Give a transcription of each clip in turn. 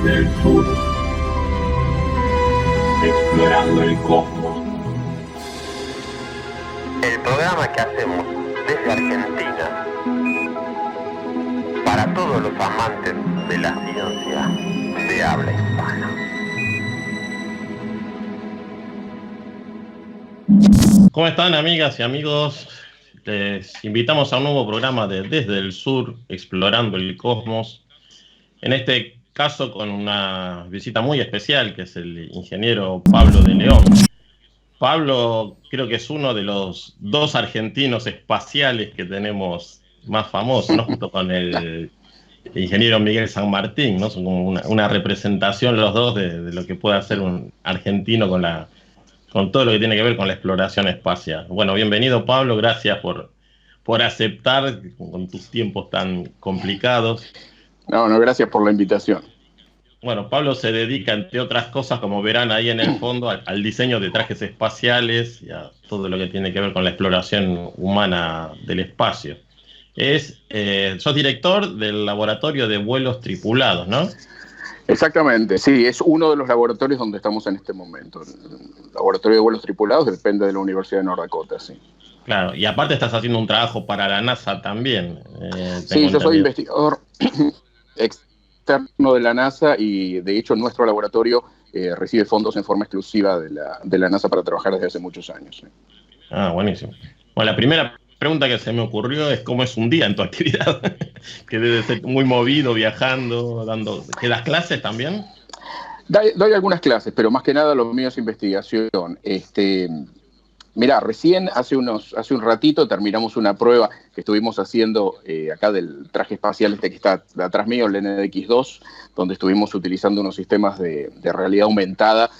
Desde el sur, explorando el cosmos. El programa que hacemos desde Argentina para todos los amantes de la ciencia de habla hispana. ¿Cómo están, amigas y amigos? Les invitamos a un nuevo programa de Desde el Sur, explorando el cosmos. En este caso con una visita muy especial, que es el ingeniero Pablo de León. Pablo creo que es uno de los dos argentinos espaciales que tenemos más famosos, ¿no? Junto con el ingeniero Miguel San Martín, ¿no? Son como una representación los dos de lo que puede hacer un argentino con todo lo que tiene que ver con la exploración espacial. Bueno, bienvenido, Pablo, gracias por aceptar con tus tiempos tan complicados. No, gracias por la invitación. Bueno, Pablo se dedica, entre otras cosas, como verán ahí en el fondo, al diseño de trajes espaciales y a todo lo que tiene que ver con la exploración humana del espacio. Sos director del Laboratorio de Vuelos Tripulados, ¿no? Exactamente, sí, es uno de los laboratorios donde estamos en este momento. El Laboratorio de Vuelos Tripulados depende de la Universidad de North Dakota, sí. Claro, y aparte estás haciendo un trabajo para la NASA también. Sí, yo soy investigador externo de la NASA y de hecho nuestro laboratorio recibe fondos en forma exclusiva de la NASA para trabajar desde hace muchos años. Sí. Ah, buenísimo. Bueno, la primera pregunta que se me ocurrió es cómo es un día en tu actividad, que debe ser muy movido, viajando, ¿Que das clases también? Doy algunas clases, pero más que nada lo mío es investigación. Mirá, recién hace un ratito terminamos una prueba que estuvimos haciendo acá del traje espacial que está atrás mío, el NDX-2, donde estuvimos utilizando unos sistemas de realidad aumentada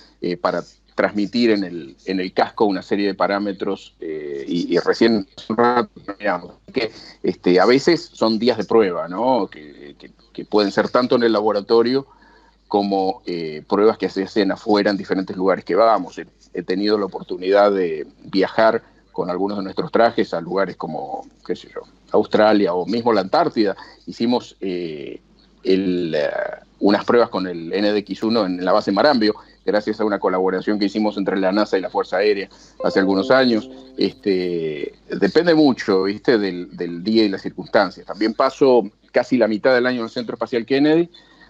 para transmitir en el casco una serie de parámetros y recién hace un rato terminamos. Que a veces son días de prueba, ¿no? Que pueden ser tanto en el laboratorio como pruebas que se hacen afuera en diferentes lugares que vamos. He tenido la oportunidad de viajar con algunos de nuestros trajes a lugares como, qué sé yo, Australia o mismo la Antártida. Hicimos unas pruebas con el NDX-1 en la base Marambio, gracias a una colaboración que hicimos entre la NASA y la Fuerza Aérea hace algunos años. Depende mucho, ¿viste? del día y las circunstancias. También paso casi la mitad del año en el Centro Espacial Kennedy,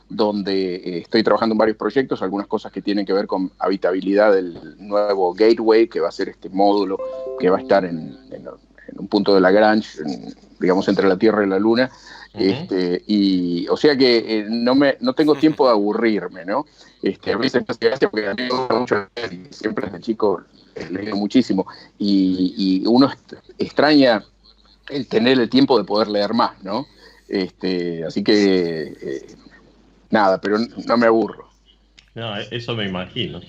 donde estoy trabajando en varios proyectos, algunas cosas que tienen que ver con habitabilidad del nuevo Gateway, que va a ser este módulo que va a estar en un punto de Lagrange, digamos entre la Tierra y la Luna. Y o sea que no tengo tiempo de aburrirme, ¿no? A veces me hace gracia porque a mí me gusta mucho leer y siempre desde chico he leído muchísimo y uno extraña el tener el tiempo de poder leer más, ¿no? Así que nada, pero no me aburro. No, eso me imagino.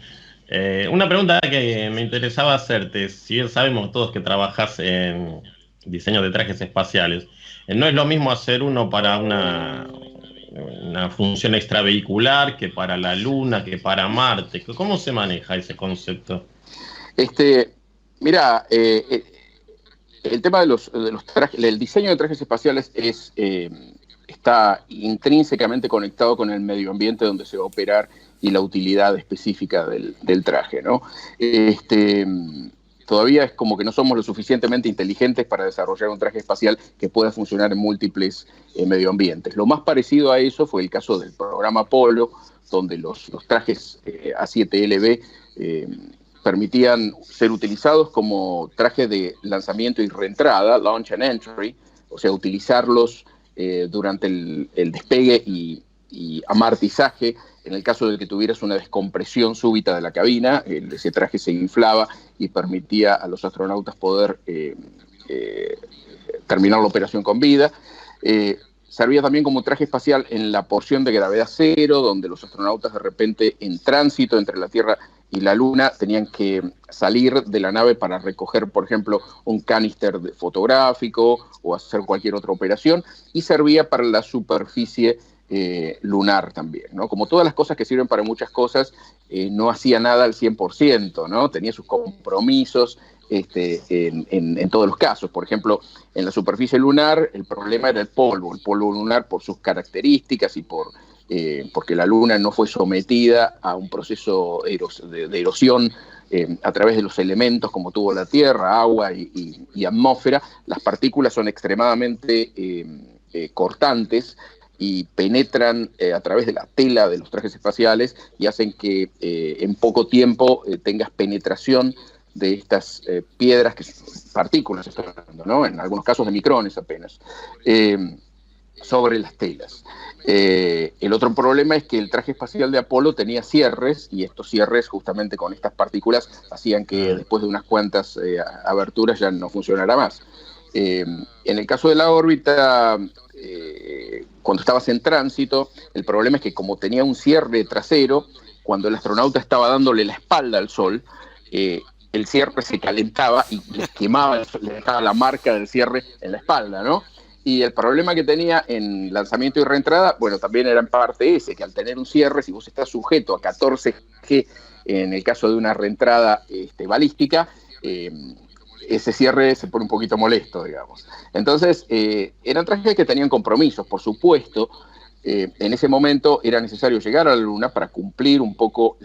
Una pregunta que me interesaba hacerte, si bien sabemos todos que trabajas en diseño de trajes espaciales, no es lo mismo hacer uno para una función extravehicular que para la Luna, que para Marte. ¿Cómo se maneja ese concepto? Mira, el tema de los trajes, el diseño de trajes espaciales está intrínsecamente conectado con el medio ambiente donde se va a operar y la utilidad específica del traje, ¿no? Todavía es como que no somos lo suficientemente inteligentes para desarrollar un traje espacial que pueda funcionar en múltiples medioambientes. Lo más parecido a eso fue el caso del programa Apolo, donde los trajes A7LB permitían ser utilizados como traje de lanzamiento y reentrada, launch and entry, o sea, utilizarlos durante el despegue y amartizaje. En el caso de que tuvieras una descompresión súbita de la cabina, ese traje se inflaba y permitía a los astronautas poder terminar la operación con vida. Servía también como traje espacial en la porción de gravedad cero, donde los astronautas de repente en tránsito entre la Tierra y la Luna tenían que salir de la nave para recoger, por ejemplo, un canister fotográfico o hacer cualquier otra operación, y servía para la superficie lunar también, ¿no? Como todas las cosas que sirven para muchas cosas, no hacía nada al 100%, ¿no? Tenía sus compromisos en todos los casos. Por ejemplo, en la superficie lunar el problema era el polvo lunar por sus características y por porque la Luna no fue sometida a un proceso de erosión a través de los elementos como tuvo la Tierra, agua y atmósfera. Las partículas son extremadamente cortantes y penetran a través de la tela de los trajes espaciales y hacen que en poco tiempo tengas penetración de estas piedras, que son partículas, estoy hablando, ¿no? En algunos casos de micrones apenas, sobre las telas. El otro problema es que el traje espacial de Apolo tenía cierres, y estos cierres justamente con estas partículas hacían que después de unas cuantas aberturas ya no funcionara más. En el caso de la órbita, cuando estabas en tránsito, el problema es que como tenía un cierre trasero, cuando el astronauta estaba dándole la espalda al Sol, el cierre se calentaba y les quemaba, le dejaba la marca del cierre en la espalda, ¿no? Y el problema que tenía en lanzamiento y reentrada, bueno, también era en parte ese, que al tener un cierre, si vos estás sujeto a 14G, en el caso de una reentrada balística, ese cierre se pone un poquito molesto, digamos. Entonces, eran trajes que tenían compromisos, por supuesto. En ese momento era necesario llegar a la Luna para cumplir un poco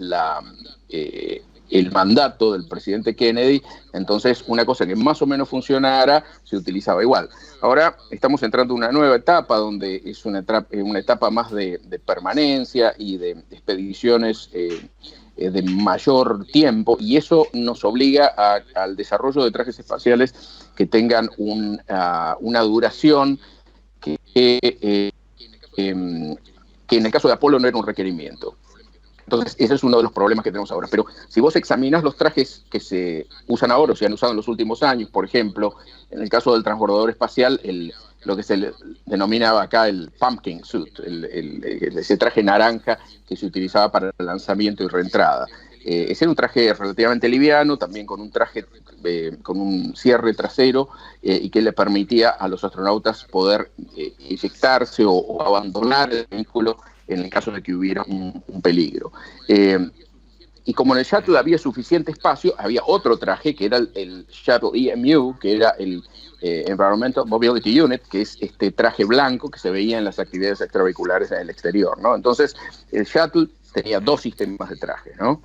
el mandato del presidente Kennedy. Entonces, una cosa que más o menos funcionara se utilizaba igual. Ahora estamos entrando en una nueva etapa donde es una etapa más de permanencia y de expediciones de mayor tiempo, y eso nos obliga al desarrollo de trajes espaciales que tengan una duración que en el caso de Apolo no era un requerimiento. Entonces, ese es uno de los problemas que tenemos ahora. Pero si vos examinas los trajes que se usan ahora o se han usado en los últimos años, por ejemplo, en el caso del transbordador espacial, lo que se denominaba acá el pumpkin suit, ese traje naranja que se utilizaba para el lanzamiento y reentrada. Ese era un traje relativamente liviano, también con un traje con un cierre trasero y que le permitía a los astronautas poder eyectarse o abandonar el vehículo en el caso de que hubiera un peligro. Y como en el Shuttle había suficiente espacio, había otro traje que era el Shuttle EMU, que era el Environmental Mobility Unit, que es este traje blanco que se veía en las actividades extravehiculares en el exterior, ¿no? Entonces, el Shuttle tenía dos sistemas de traje, ¿no?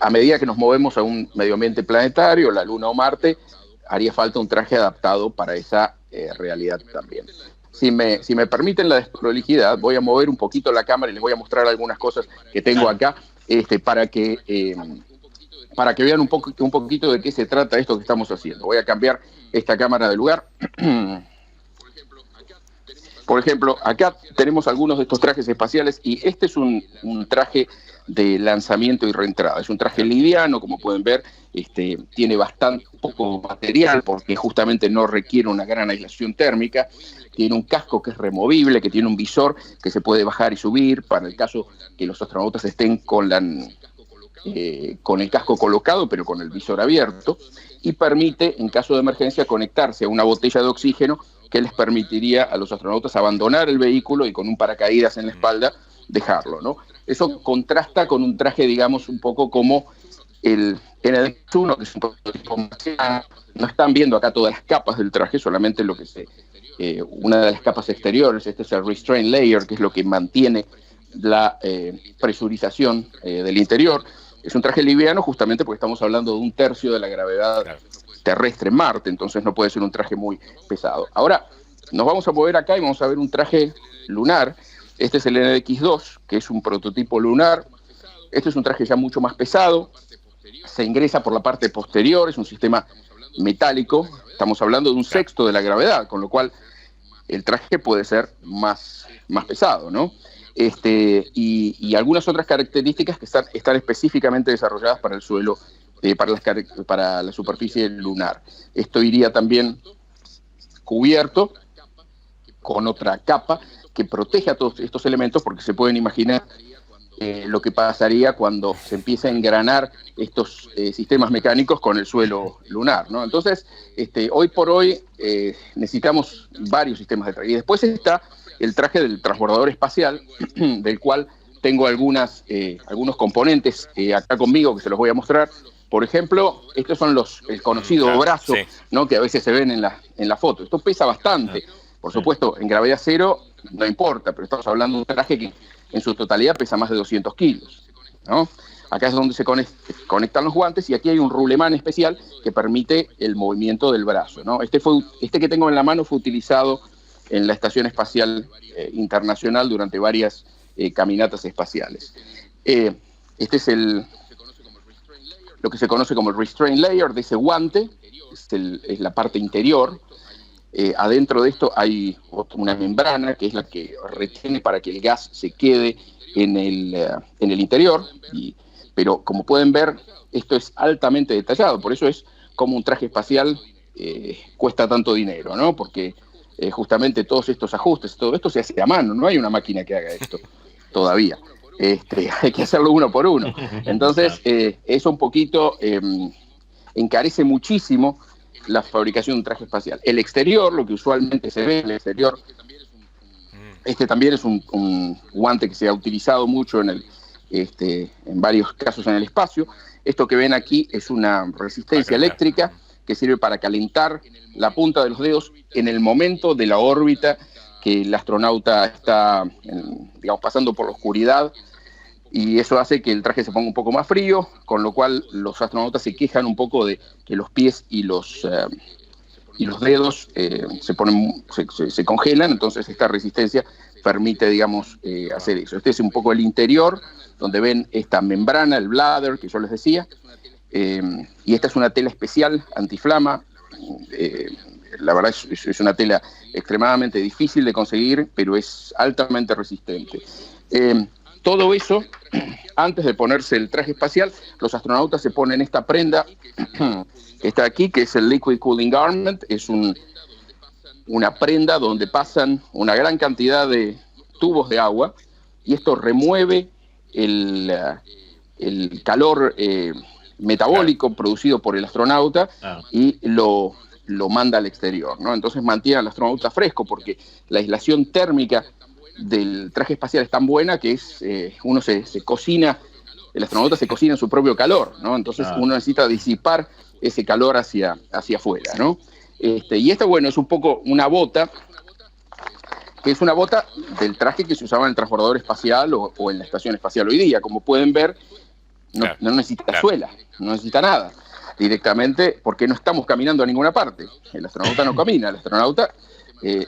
A medida que nos movemos a un medio ambiente planetario, la Luna o Marte, haría falta un traje adaptado para esa realidad también. Si me permiten la desprolijidad, voy a mover un poquito la cámara y les voy a mostrar algunas cosas que tengo acá para que vean un poquito de qué se trata esto que estamos haciendo. Voy a cambiar esta cámara de lugar. Por ejemplo, acá tenemos algunos de estos trajes espaciales y este es un traje de lanzamiento y reentrada. Es un traje liviano, como pueden ver, tiene bastante poco material porque justamente no requiere una gran aislación térmica. Tiene un casco que es removible, que tiene un visor que se puede bajar y subir para el caso que los astronautas estén con el casco colocado, pero con el visor abierto, y permite, en caso de emergencia, conectarse a una botella de oxígeno que les permitiría a los astronautas abandonar el vehículo y con un paracaídas en la espalda dejarlo, ¿no? Eso contrasta con un traje, digamos, un poco como el NDX-1, que es un prototipo marciano. No están viendo acá todas las capas del traje, solamente lo que una de las capas exteriores. Este es el restraint layer, que es lo que mantiene la presurización del interior. Es un traje liviano justamente porque estamos hablando de 1/3 de la gravedad terrestre en Marte, entonces no puede ser un traje muy pesado. Ahora, nos vamos a mover acá y vamos a ver un traje lunar. Este es el NDX-2, que es un prototipo lunar. Este es un traje ya mucho más pesado. Se ingresa por la parte posterior, es un sistema metálico. Estamos hablando de 1/6 de la gravedad, con lo cual el traje puede ser más pesado, ¿no? Y algunas otras características que están específicamente desarrolladas para el suelo, para la superficie lunar. Esto iría también cubierto con otra capa que protege a todos estos elementos, porque se pueden imaginar lo que pasaría cuando se empieza a engranar estos sistemas mecánicos con el suelo lunar, ¿no? Entonces, hoy por hoy necesitamos varios sistemas de traje. Y después está el traje del transbordador espacial, del cual tengo algunos componentes acá conmigo que se los voy a mostrar. Por ejemplo, estos son el conocido brazo, ¿no? Que a veces se ven en la foto. Esto pesa bastante. Por supuesto, en gravedad cero no importa, pero estamos hablando de un traje que en su totalidad pesa más de 200 kilos, ¿no? Acá es donde se conectan los guantes y aquí hay un rulemán especial que permite el movimiento del brazo, ¿no? Este que tengo en la mano fue utilizado en la Estación Espacial Internacional durante varias caminatas espaciales. Este es lo que se conoce como el restraint layer de ese guante, es la parte interior. Adentro de esto hay una membrana que es la que retiene para que el gas se quede en el interior, pero como pueden ver, esto es altamente detallado, por eso es como un traje espacial cuesta tanto dinero, ¿no? Porque justamente todos estos ajustes, todo esto se hace a mano, no hay una máquina que haga esto todavía. Hay que hacerlo uno por uno. Entonces, eso un poquito encarece muchísimo la fabricación de un traje espacial. El exterior, lo que usualmente se ve en el exterior, también es un guante que se ha utilizado mucho en varios casos en el espacio. Esto que ven aquí es una resistencia eléctrica que sirve para calentar la punta de los dedos en el momento de la órbita que el astronauta está, pasando por la oscuridad, y eso hace que el traje se ponga un poco más frío, con lo cual los astronautas se quejan un poco de que los pies y los dedos se congelan. Entonces esta resistencia permite, hacer eso. Este es un poco el interior, donde ven esta membrana, el bladder, que yo les decía, y esta es una tela especial, antiflama. La verdad es una tela extremadamente difícil de conseguir, pero es altamente resistente. Todo eso, antes de ponerse el traje espacial, los astronautas se ponen esta prenda que está aquí, que es el Liquid Cooling Garment. Es una prenda donde pasan una gran cantidad de tubos de agua, y esto remueve el calor metabólico producido por el astronauta y lo manda al exterior, ¿no? Entonces mantiene al astronauta fresco, porque la aislación térmica del traje espacial es tan buena que uno se cocina, el astronauta se cocina en su propio calor, ¿no? Entonces uno necesita disipar ese calor hacia afuera, ¿no? Y esta, bueno, es un poco una bota, que es una bota del traje que se usaba en el transbordador espacial o en la estación espacial hoy día. Como pueden ver, no necesita suela, no necesita nada. Directamente, porque no estamos caminando a ninguna parte. El astronauta no camina, el astronauta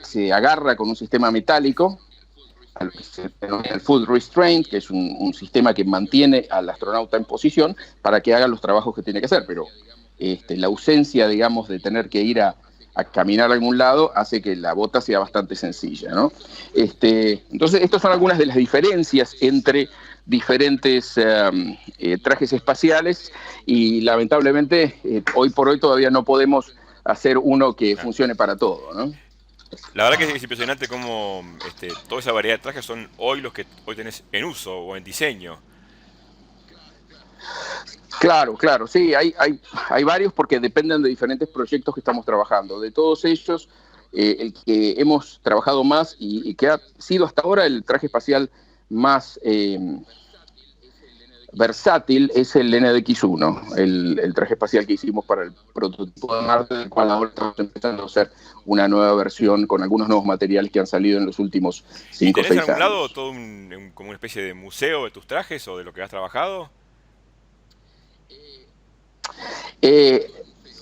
se agarra con un sistema metálico, el foot restraint, que es un sistema que mantiene al astronauta en posición para que haga los trabajos que tiene que hacer, pero la ausencia, de tener que ir a caminar a algún lado hace que la bota sea bastante sencilla, ¿no? Entonces, estas son algunas de las diferencias entre diferentes trajes espaciales, y lamentablemente hoy por hoy todavía no podemos hacer uno que funcione para todo, ¿no? La verdad que es impresionante cómo toda esa variedad de trajes son hoy los que hoy tenés en uso o en diseño. Claro, sí, hay varios, porque dependen de diferentes proyectos que estamos trabajando. De todos ellos, el que hemos trabajado más y que ha sido hasta ahora el traje espacial más versátil es el NDX-1, el traje espacial que hicimos para el prototipo de Marte, del cual ahora estamos empezando a hacer una nueva versión con algunos nuevos materiales que han salido en los últimos 5 o 6 años. ¿Tenés en algún lado todo como una especie de museo de tus trajes o de lo que has trabajado?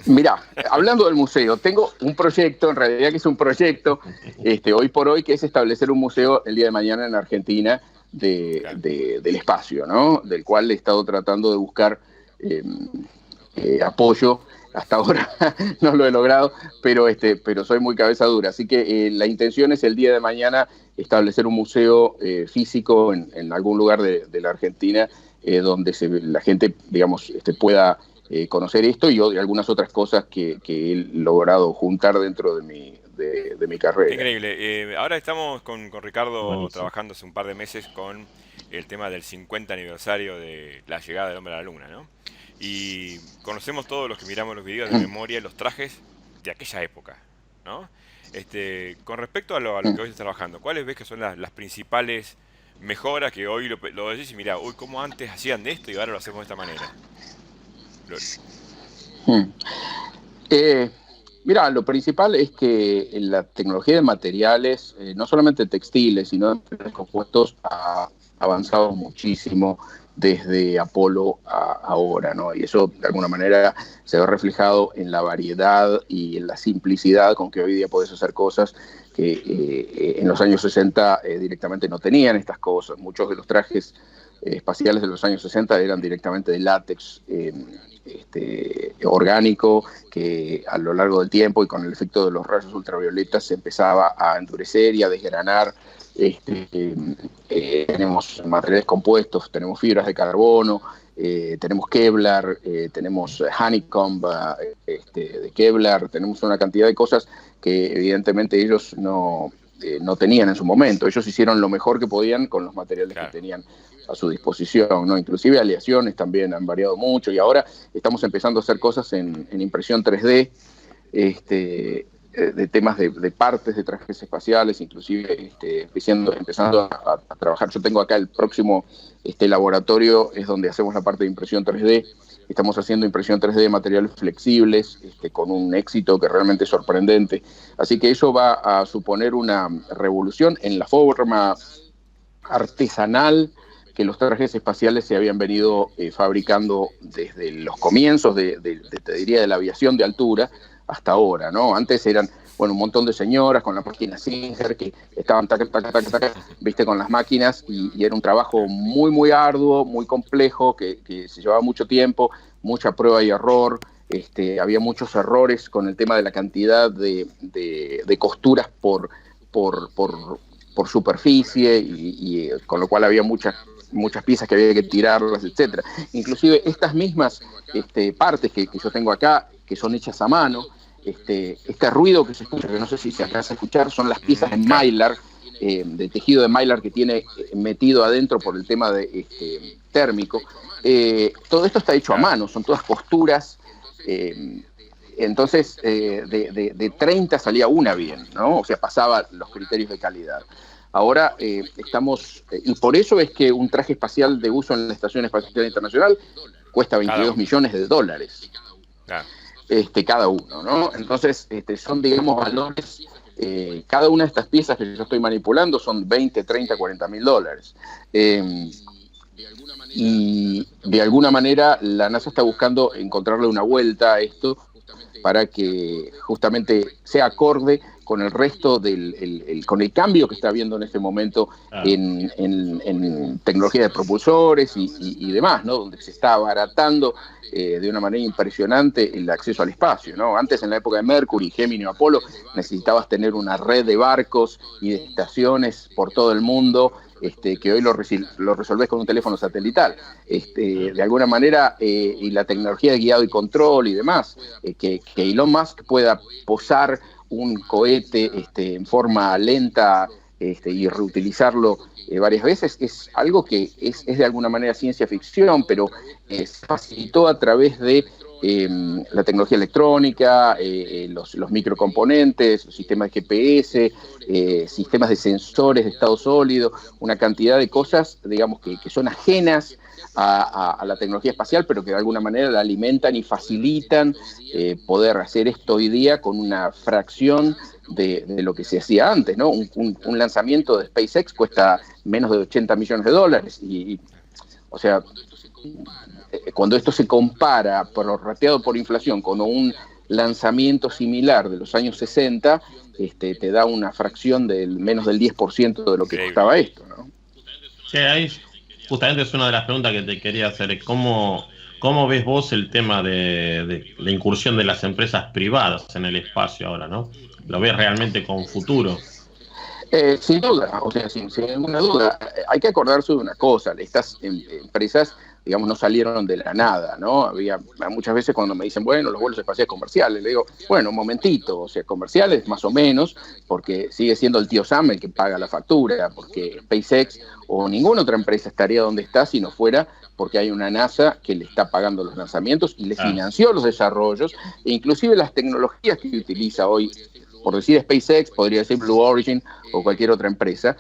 Mirá, hablando del museo, tengo un proyecto, en realidad que es un proyecto, hoy por hoy, que es establecer un museo el día de mañana en Argentina del espacio, ¿no? Del cual he estado tratando de buscar apoyo. Hasta ahora no lo he logrado, pero soy muy cabeza dura. Así que la intención es el día de mañana establecer un museo físico en algún lugar de la Argentina, donde la gente, pueda conocer esto y algunas otras cosas que he logrado juntar dentro de mi carrera. Increíble. Ahora estamos con Ricardo trabajando hace un par de meses con el tema del 50 aniversario de la llegada del hombre a la luna, ¿no? Y conocemos todos los que miramos los videos de memoria los trajes de aquella época, ¿no? Con respecto a lo que hoy estás trabajando, ¿cuáles ves que son las principales mejoras que hoy lo decís y mirá, uy, cómo antes hacían de esto y ahora lo hacemos de esta manera? Mira, lo principal es que la tecnología de materiales, no solamente textiles, sino de compuestos, ha avanzado muchísimo desde Apolo a ahora, ¿no? Y eso de alguna manera se ve reflejado en la variedad y en la simplicidad con que hoy día podés hacer cosas que en los años 60 directamente no tenían estas cosas. Muchos de los trajes espaciales de los años 60 eran directamente de látex orgánico, que a lo largo del tiempo y con el efecto de los rayos ultravioletas se empezaba a endurecer y a desgranar. Tenemos materiales compuestos, tenemos fibras de carbono, tenemos Kevlar, tenemos honeycomb de Kevlar, tenemos una cantidad de cosas que evidentemente ellos no tenían en su momento. Ellos hicieron lo mejor que podían con los materiales que tenían a su disposición, ¿no? Inclusive aleaciones también han variado mucho y ahora estamos empezando a hacer cosas en impresión 3D, de temas de partes de trajes espaciales, inclusive empezando a trabajar. Yo tengo acá el próximo laboratorio, es donde hacemos la parte de impresión 3D. Estamos haciendo impresión 3D de materiales flexibles, con un éxito que realmente es sorprendente. Así que eso va a suponer una revolución en la forma artesanal que los trajes espaciales se habían venido fabricando desde los comienzos te diría, de la aviación de altura hasta ahora, ¿no? Antes eran, un montón de señoras con la máquina Singer que estaban viste, con las máquinas y era un trabajo muy, muy arduo, muy complejo, que se llevaba mucho tiempo, mucha prueba y error. Había muchos errores con el tema de la cantidad de costuras por superficie y con lo cual había muchas piezas que había que tirarlas, etcétera. Inclusive estas mismas partes que yo tengo acá, que son hechas a mano, este ruido que se escucha, que no sé si se alcanza a escuchar, son las piezas de Mylar, de tejido de Mylar que tiene metido adentro por el tema térmico. Todo esto está hecho a mano, son todas costuras. Entonces, de 30 salía una bien, ¿no? O sea, pasaba los criterios de calidad. Ahora estamos, y por eso es que un traje espacial de uso en la Estación Espacial Internacional cuesta $22 millones. Claro. Cada uno, ¿no? Entonces, son, digamos, valores. Cada una de estas piezas que yo estoy manipulando son 20, 30, 40 mil dólares. Y de alguna manera la NASA está buscando encontrarle una vuelta a esto para que justamente sea acorde con el resto con el cambio que está habiendo en este momento en tecnología de propulsores y demás, ¿no? Donde se está abaratando de una manera impresionante el acceso al espacio, ¿no? Antes, en la época de Mercury, Gemini o Apolo, necesitabas tener una red de barcos y de estaciones por todo el mundo, que hoy lo resolvés con un teléfono satelital. De alguna manera, y la tecnología de guiado y control y demás, que Elon Musk pueda posar un cohete en forma lenta y reutilizarlo varias veces, es algo que es de alguna manera ciencia ficción, pero se facilitó a través de la tecnología electrónica, los microcomponentes, los sistemas de GPS, sistemas de sensores de estado sólido, una cantidad de cosas, digamos, que son ajenas a la tecnología espacial, pero que de alguna manera la alimentan y facilitan poder hacer esto hoy día con una fracción de lo que se hacía antes, ¿no? Un lanzamiento de SpaceX cuesta menos de $80 millones o sea, cuando esto se compara prorrateado por inflación con un lanzamiento similar de los años 60, te da una fracción del menos del 10% de lo que costaba esto, ¿no? Sí, ahí justamente es una de las preguntas que te quería hacer. ¿Cómo ves vos el tema de la incursión de las empresas privadas en el espacio ahora, ¿no? ¿Lo ves realmente con futuro? Sin duda, o sea, sin ninguna duda. Hay que acordarse de una cosa: estas empresas, digamos, no salieron de la nada, ¿no? Había muchas veces cuando me dicen, bueno, los vuelos espaciales comerciales, le digo, bueno, un momentito, o sea, comerciales más o menos, porque sigue siendo el tío Sam el que paga la factura, porque SpaceX o ninguna otra empresa estaría donde está si no fuera porque hay una NASA que le está pagando los lanzamientos y le financió los desarrollos, e inclusive las tecnologías que utiliza hoy, por decir SpaceX, podría decir Blue Origin o cualquier otra empresa,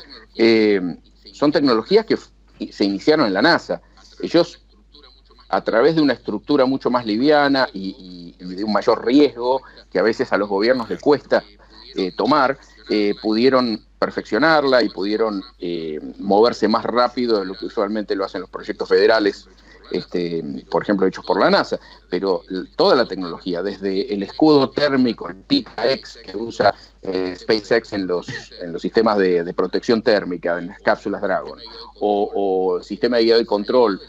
son tecnologías que se iniciaron en la NASA. Ellos a través de una estructura mucho más liviana y de un mayor riesgo que a veces a los gobiernos les cuesta tomar, pudieron perfeccionarla y pudieron moverse más rápido de lo que usualmente lo hacen los proyectos federales, por ejemplo, hechos por la NASA. Pero toda la tecnología, desde el escudo térmico, el PICA-X que usa SpaceX en los sistemas de protección térmica, en las cápsulas Dragon, o el sistema de guiado y control,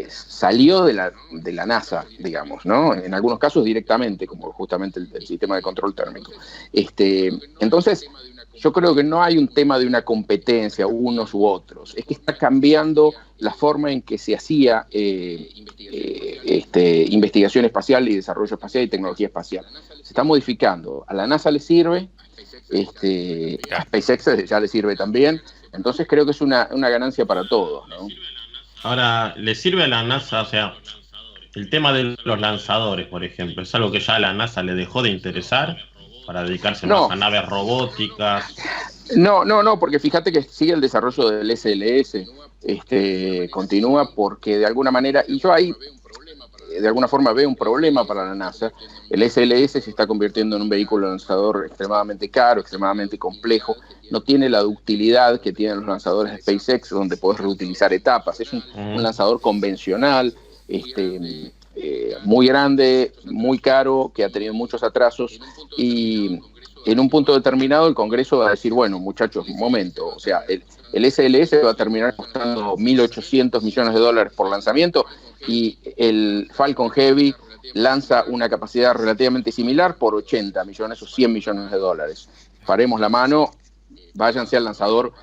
salió de la NASA, digamos, ¿no? En algunos casos directamente, como justamente el sistema de control térmico. Entonces, yo creo que no hay un tema de una competencia, unos u otros. Es que está cambiando la forma en que se hacía investigación espacial y desarrollo espacial y tecnología espacial. Se está modificando. A la NASA le sirve, a SpaceX ya le sirve también. Entonces creo que es una ganancia para todos, ¿no? Ahora, ¿le sirve a la NASA, o sea, el tema de los lanzadores, por ejemplo, es algo que ya a la NASA le dejó de interesar para dedicarse más a naves robóticas? No, porque fíjate que sigue el desarrollo del SLS, continúa porque de alguna manera, y yo ahí de alguna forma veo un problema para la NASA. El SLS se está convirtiendo en un vehículo lanzador extremadamente caro, extremadamente complejo, no tiene la ductilidad que tienen los lanzadores de SpaceX, donde podés reutilizar etapas. Es un lanzador convencional, muy grande, muy caro, que ha tenido muchos atrasos, y en un punto determinado el Congreso va a decir, bueno, muchachos, un momento, o sea, el SLS va a terminar costando $1.800 millones por lanzamiento, y el Falcon Heavy lanza una capacidad relativamente similar por 80 millones o 100 millones de dólares. Paremos la mano, váyanse al lanzador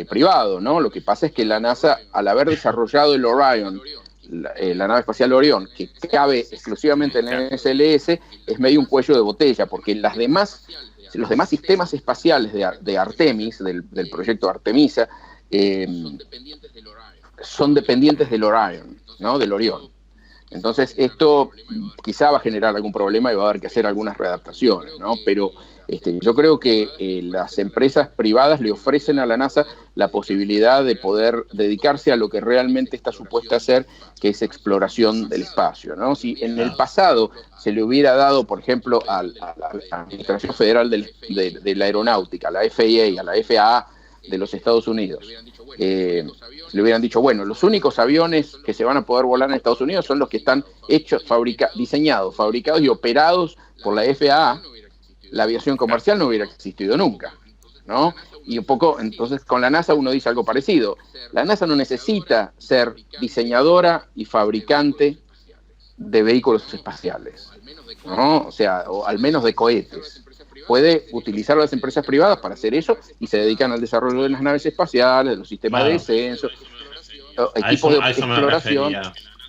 privado, ¿no? Lo que pasa es que la NASA, al haber desarrollado el Orion, la nave espacial Orión, que cabe exclusivamente en el SLS, es medio un cuello de botella, porque los demás sistemas espaciales de Artemis, del proyecto Artemisa, son dependientes del Orion, ¿no? Del Orión. Entonces esto quizá va a generar algún problema y va a haber que hacer algunas readaptaciones, ¿no? Pero yo creo que las empresas privadas le ofrecen a la NASA la posibilidad de poder dedicarse a lo que realmente está supuesta a hacer, que es exploración del espacio, ¿no? Si en el pasado se le hubiera dado, por ejemplo, a la Administración Federal de la Aeronáutica, a la FAA, a la FAA de los Estados Unidos, le hubieran dicho, bueno, los únicos aviones que se van a poder volar en Estados Unidos son los que están diseñados, fabricados y operados por la FAA, la aviación comercial no hubiera existido nunca, ¿no? Y un poco, entonces con la NASA uno dice algo parecido. La NASA no necesita ser diseñadora y fabricante de vehículos espaciales, ¿no? O sea, o al menos de cohetes. Puede utilizar a las empresas privadas para hacer eso y se dedican al desarrollo de las naves espaciales, de los sistemas de descenso, equipos de exploración.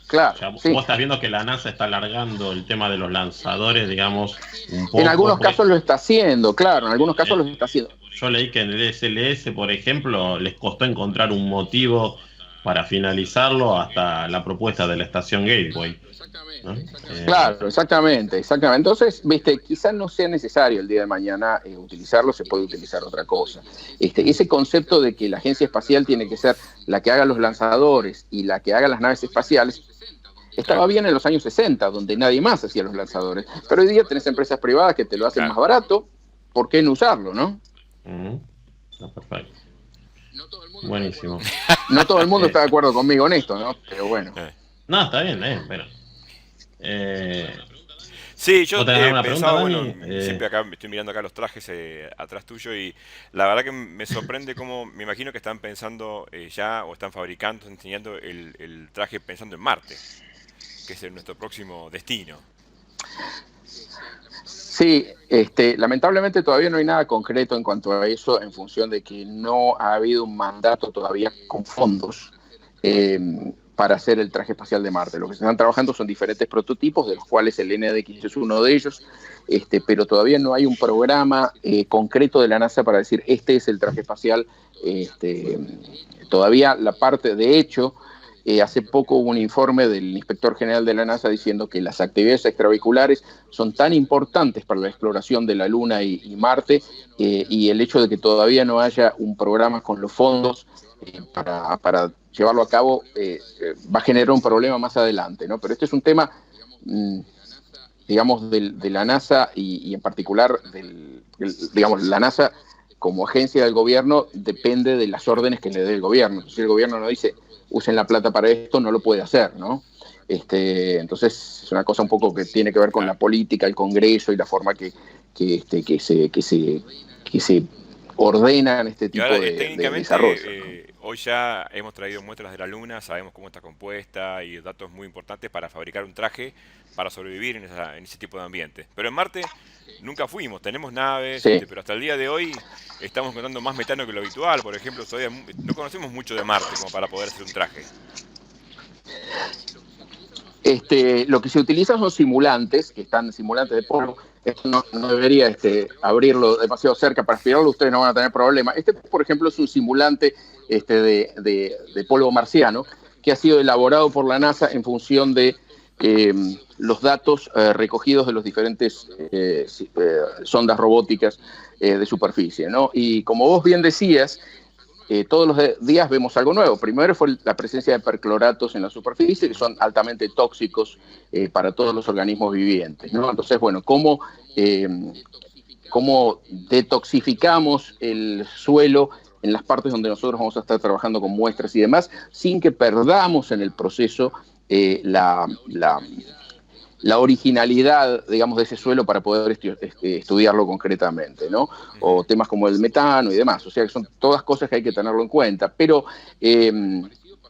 Claro, o sea, vos estás viendo que la NASA está alargando el tema de los lanzadores, digamos, un poco. En algunos casos lo está haciendo, claro, en algunos casos lo está haciendo. Yo leí que en el SLS, por ejemplo, les costó encontrar un motivo para finalizarlo hasta la propuesta de la estación Gateway, ¿no? Claro, exactamente. Entonces, quizás no sea necesario el día de mañana utilizarlo, se puede utilizar otra cosa. Ese concepto de que la agencia espacial tiene que ser la que haga los lanzadores y la que haga las naves espaciales, estaba bien en los años 60, donde nadie más hacía los lanzadores. Pero hoy día tenés empresas privadas que te lo hacen más barato, ¿por qué no usarlo, no? Perfecto. Buenísimo. No todo el mundo está de acuerdo conmigo en esto, ¿no? Pero bueno. No, está bien, bueno. Sí, yo pensaba, siempre acá estoy mirando acá los trajes atrás tuyo, y la verdad que me sorprende cómo, me imagino que están pensando ya, o están fabricando, enseñando el traje pensando en Marte, que es nuestro próximo destino. Sí, lamentablemente todavía no hay nada concreto en cuanto a eso, en función de que no ha habido un mandato todavía con fondos para hacer el traje espacial de Marte. Lo que se están trabajando son diferentes prototipos, de los cuales el NDX es uno de ellos, pero todavía no hay un programa concreto de la NASA para decir, este es el traje espacial. Todavía la parte, de hecho, hace poco hubo un informe del inspector general de la NASA diciendo que las actividades extravehiculares son tan importantes para la exploración de la Luna y Marte, y el hecho de que todavía no haya un programa con los fondos para llevarlo a cabo va a generar un problema más adelante, ¿no? Pero este es un tema, digamos, de la NASA y en particular, digamos, la NASA como agencia del gobierno depende de las órdenes que le dé el gobierno. Si el gobierno no dice, usen la plata para esto, no lo puede hacer, ¿no? Entonces es una cosa un poco que tiene que ver con la política, el Congreso y la forma que se ordenan este tipo ahora, de técnicamente, desarrollo, ¿no? hoy ya hemos traído muestras de la Luna, sabemos cómo está compuesta y datos muy importantes para fabricar un traje para sobrevivir en ese tipo de ambiente. Pero en Marte nunca fuimos, tenemos naves, Sí. pero hasta el día de hoy estamos encontrando más metano que lo habitual. Por ejemplo, todavía no conocemos mucho de Marte como para poder hacer un traje. Lo que se utiliza son simulantes, que están simulantes de polvo. Esto no debería abrirlo demasiado cerca para aspirarlo, ustedes no van a tener problema. Por ejemplo, es un simulante de polvo marciano que ha sido elaborado por la NASA en función de los datos recogidos de los diferentes sondas robóticas de superficie, ¿no? Y como vos bien decías, todos los días vemos algo nuevo. Primero fue la presencia de percloratos en la superficie, que son altamente tóxicos para todos los organismos vivientes, ¿no? Entonces, bueno, ¿cómo detoxificamos el suelo en las partes donde nosotros vamos a estar trabajando con muestras y demás, sin que perdamos en el proceso la originalidad, digamos, de ese suelo para poder estudiarlo concretamente, ¿no? O temas como el metano y demás. O sea, que son todas cosas que hay que tenerlo en cuenta. Pero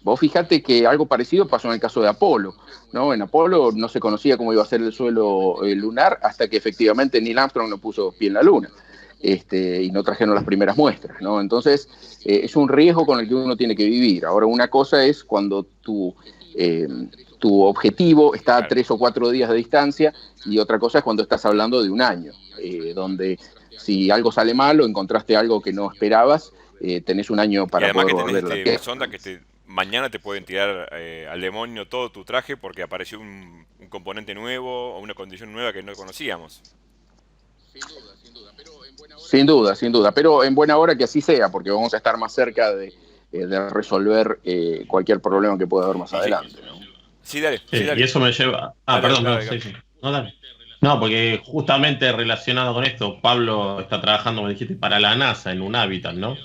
vos fijate que algo parecido pasó en el caso de Apolo, ¿no? En Apolo no se conocía cómo iba a ser el suelo lunar hasta que efectivamente Neil Armstrong no puso pie en la Luna. Y no trajeron las primeras muestras, ¿no? Entonces, es un riesgo con el que uno tiene que vivir. Ahora, una cosa es cuando tu objetivo está a 3 o 4 días de distancia, y otra cosa es cuando estás hablando de un año, donde si algo sale mal o encontraste algo que no esperabas, tenés un año para poder volver a la Tierra. Sonda que mañana te pueden tirar al demonio todo tu traje porque apareció un componente nuevo o una condición nueva que no conocíamos. Sin duda, pero en buena hora que así sea, porque vamos a estar más cerca de resolver cualquier problema que pueda haber más adelante, ¿no? Sí, dale. Y eso me lleva... Sí. No, dale. No, porque justamente relacionado con esto, Pablo está trabajando, me dijiste, para la NASA en un hábitat, ¿no?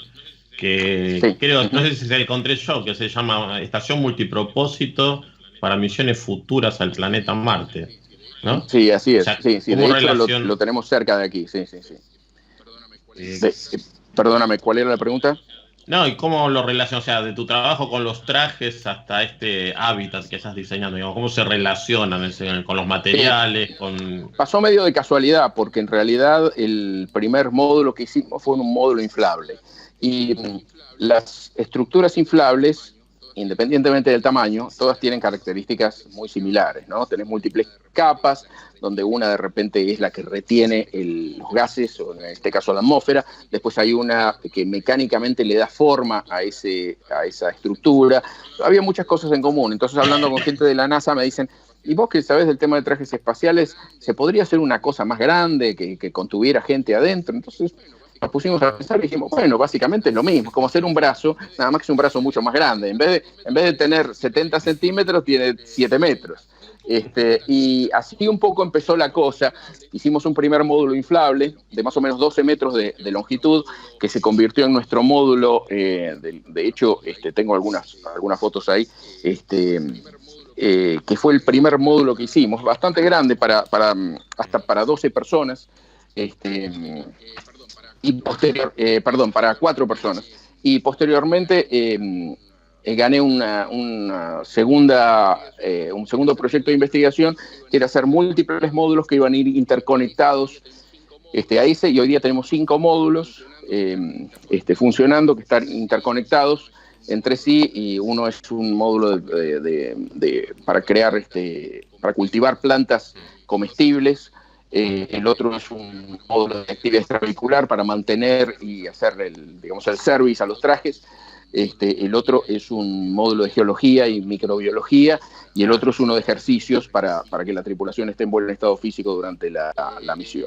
Que sí. Creo, no sé si se encontré yo, que se llama Estación Multipropósito para Misiones Futuras al Planeta Marte, ¿no? Sí, así es. O sea, sí, de hecho lo tenemos cerca de aquí, sí. Perdóname, ¿cuál era la pregunta? No, ¿y cómo lo relacionas? O sea, de tu trabajo con los trajes hasta este hábitat que estás diseñando, digamos, ¿cómo se relacionan con los materiales? Sí. Pasó medio de casualidad, porque en realidad el primer módulo que hicimos fue un módulo inflable. Y las estructuras inflables, independientemente del tamaño, todas tienen características muy similares, ¿no? Tenés múltiples capas, donde una de repente es la que retiene los gases, o en este caso la atmósfera. Después hay una que mecánicamente le da forma a esa estructura. Había muchas cosas en común. Entonces, hablando con gente de la NASA, me dicen, ¿y vos que sabés del tema de trajes espaciales, se podría hacer una cosa más grande, que contuviera gente adentro? Entonces nos pusimos a pensar y dijimos, bueno, básicamente es lo mismo, como hacer un brazo, nada más que es un brazo mucho más grande. En vez de tener 70 centímetros, tiene 7 metros. Y así un poco empezó la cosa. Hicimos un primer módulo inflable de más o menos 12 metros de longitud, que se convirtió en nuestro módulo. De hecho, tengo algunas fotos ahí, que fue el primer módulo que hicimos, bastante grande hasta para 12 personas. Para 4 personas. Y posteriormente gané un segundo proyecto de investigación, que era hacer múltiples módulos que iban a ir interconectados a ese, y hoy día tenemos 5 módulos funcionando, que están interconectados entre sí, y uno es un módulo para crear, para cultivar plantas comestibles. El otro es un módulo de actividad extravehicular para mantener y hacer el service a los trajes. El otro es un módulo de geología y microbiología, y el otro es uno de ejercicios para que la tripulación esté en buen estado físico durante la misión.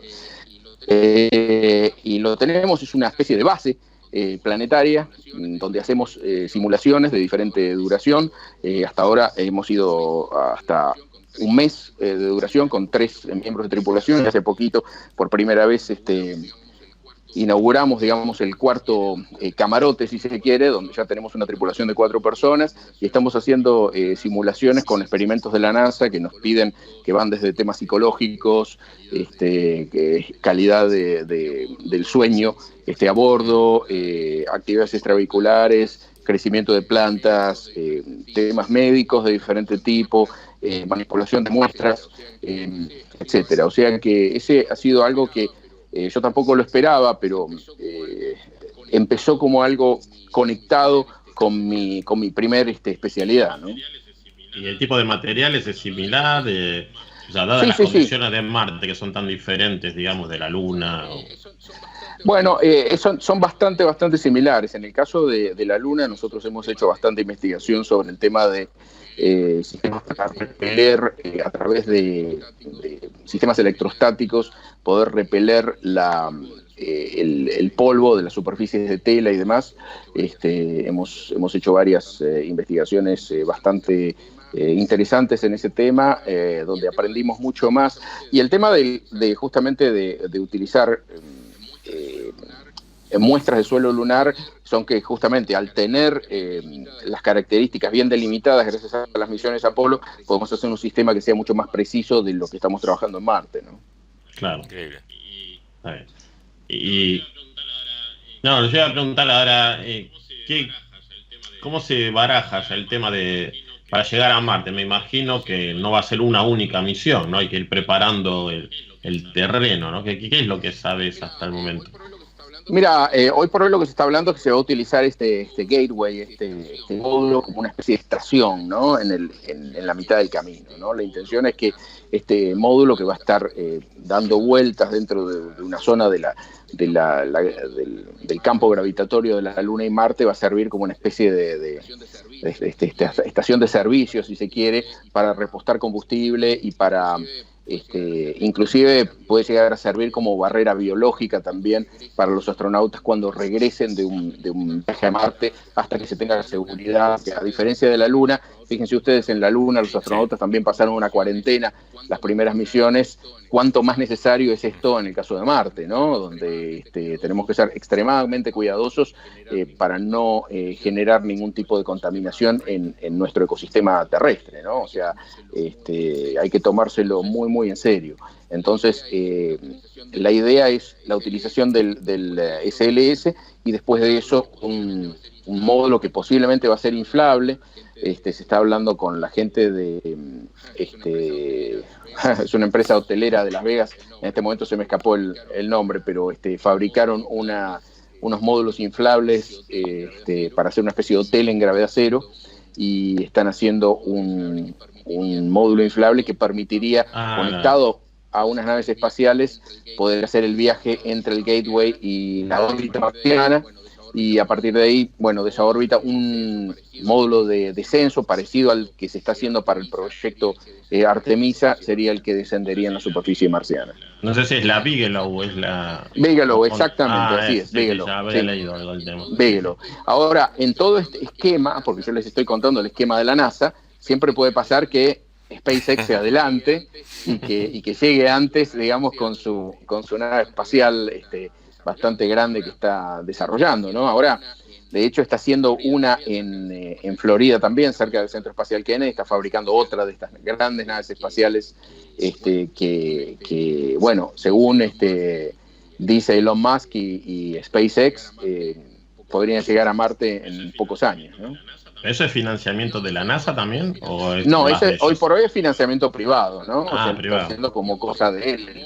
Y lo tenemos, es una especie de base planetaria, donde hacemos simulaciones de diferente duración. Hasta ahora hemos ido hasta un mes de duración con 3 miembros de tripulación, y hace poquito, por primera vez, inauguramos, digamos, el cuarto camarote, si se quiere, donde ya tenemos una tripulación de 4 personas, y estamos haciendo simulaciones con experimentos de la NASA que nos piden, que van desde temas psicológicos, calidad del sueño a bordo, actividades extravehiculares, crecimiento de plantas, temas médicos de diferente tipo, manipulación de muestras, etcétera. O sea que ese ha sido algo que yo tampoco lo esperaba, pero empezó como algo conectado con mi primer especialidad, ¿no? ¿Y el tipo de materiales es similar? O sea, dadas Sí, las sí, condiciones de Marte, que son tan diferentes, digamos, de la Luna. Bueno, son bastante similares. En el caso de la Luna, nosotros hemos hecho bastante investigación sobre el tema de sistemas para repeler a través de sistemas electrostáticos, poder repeler el polvo de las superficies de tela y demás. Hemos hecho varias investigaciones bastante interesantes en ese tema, donde aprendimos mucho más. Y el tema justamente de utilizar muestras de suelo lunar son que justamente al tener las características bien delimitadas gracias a las misiones Apolo, podemos hacer un sistema que sea mucho más preciso de lo que estamos trabajando en Marte, ¿no? Claro. Increíble. Está bien. No, yo iba a preguntar ahora, ¿cómo se baraja ya el tema para llegar a Marte? Me imagino que no va a ser una única misión, ¿no? Hay que ir preparando el terreno, ¿no? ¿Qué es lo que sabes hasta el momento? Mira, hoy por hoy lo que se está hablando es que se va a utilizar este gateway, este módulo como una especie de estación, ¿no? En la mitad del camino, ¿no? La intención es que este módulo, que va a estar dando vueltas dentro de una zona del campo gravitatorio de la Luna y Marte, va a servir como una especie de estación de servicio, si se quiere, para repostar combustible y para inclusive puede llegar a servir como barrera biológica también para los astronautas cuando regresen de un viaje a Marte, hasta que se tenga la seguridad, que a diferencia de la Luna, fíjense ustedes, en la Luna los astronautas también pasaron una cuarentena las primeras misiones. Cuánto más necesario es esto en el caso de Marte, ¿no? Donde tenemos que ser extremadamente cuidadosos para no generar ningún tipo de contaminación en nuestro ecosistema terrestre, ¿no? O sea, hay que tomárselo muy en serio. Entonces, la idea es la utilización del SLS, y después de eso un módulo que posiblemente va a ser inflable. Se está hablando con la gente es una empresa hotelera de Las Vegas, en este momento se me escapó el nombre, pero fabricaron unos módulos inflables para hacer una especie de hotel en gravedad cero, y están haciendo un módulo inflable que permitiría, conectado a unas naves espaciales, poder hacer el viaje entre el Gateway y la órbita marciana, y a partir de ahí, bueno, de esa órbita, un módulo de descenso parecido al que se está haciendo para el proyecto Artemisa sería el que descendería en la superficie marciana. No sé si es la Bigelow o es la... Bigelow, exactamente, así es, sí, Bigelow. Ya había leído algo del tema. Bigelow. Ahora, en todo este esquema, porque yo les estoy contando el esquema de la NASA, siempre puede pasar que SpaceX se adelante y que llegue antes, digamos, con su nave espacial bastante grande que está desarrollando, ¿no? Ahora, de hecho, está haciendo una en Florida también, cerca del Centro Espacial Kennedy, está fabricando otra de estas grandes naves espaciales que bueno, según dice Elon Musk y SpaceX, podrían llegar a Marte en pocos años, ¿no? ¿Eso es financiamiento de la NASA también? No, hoy por hoy es financiamiento privado, ¿no? O sea, privado. está haciendo como cosa de él.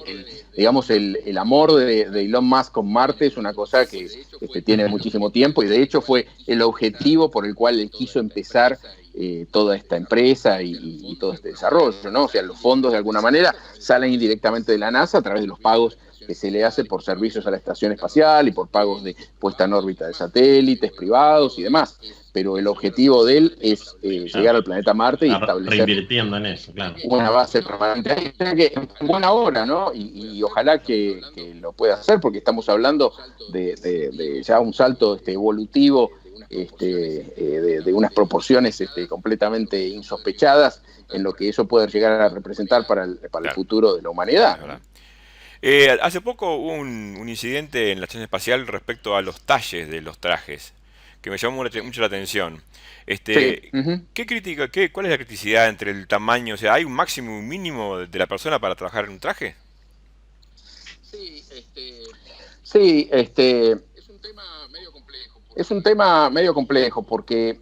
Digamos, el amor de Elon Musk con Marte es una cosa que tiene muchísimo tiempo, y de hecho fue el objetivo por el cual él quiso empezar toda esta empresa y todo este desarrollo, ¿no? O sea, los fondos de alguna manera salen indirectamente de la NASA a través de los pagos que se le hace por servicios a la estación espacial y por pagos de puesta en órbita de satélites privados y demás. Pero el objetivo de él es llegar al planeta Marte y establecer reinvirtiendo en eso, claro, una base permanente. Ahí está que en buena hora, ¿no? Y ojalá que lo pueda hacer, porque estamos hablando de ya un salto evolutivo de unas proporciones completamente insospechadas en lo que eso puede llegar a representar para el futuro de la humanidad. Hace poco hubo un incidente en la estación espacial respecto a los talles de los trajes, que me llamó mucho la atención. Sí. Uh-huh. ¿Cuál es la criticidad entre el tamaño? O sea, ¿hay un máximo y un mínimo de la persona para trabajar en un traje? Sí, es un tema medio complejo porque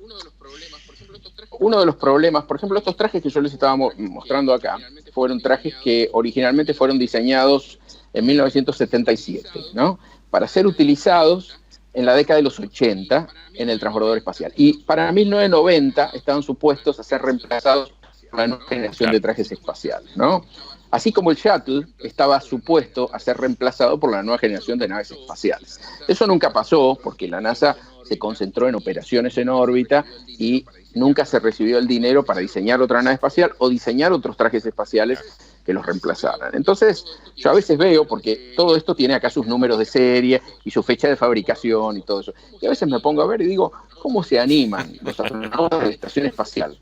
uno de los problemas, por ejemplo, estos trajes que yo les estaba mostrando acá, fueron trajes que originalmente fueron diseñados en 1977, ¿no? Para ser utilizados en la década de los 80 en el transbordador espacial. Y para 1990 estaban supuestos a ser reemplazados por la nueva generación de trajes espaciales, ¿no? Así como el Shuttle estaba supuesto a ser reemplazado por la nueva generación de naves espaciales. Eso nunca pasó porque la NASA se concentró en operaciones en órbita y nunca se recibió el dinero para diseñar otra nave espacial o diseñar otros trajes espaciales que los reemplazaran. Entonces, yo a veces veo, porque todo esto tiene acá sus números de serie y su fecha de fabricación y todo eso, y a veces me pongo a ver y digo, ¿cómo se animan los astronautas de la estación espacial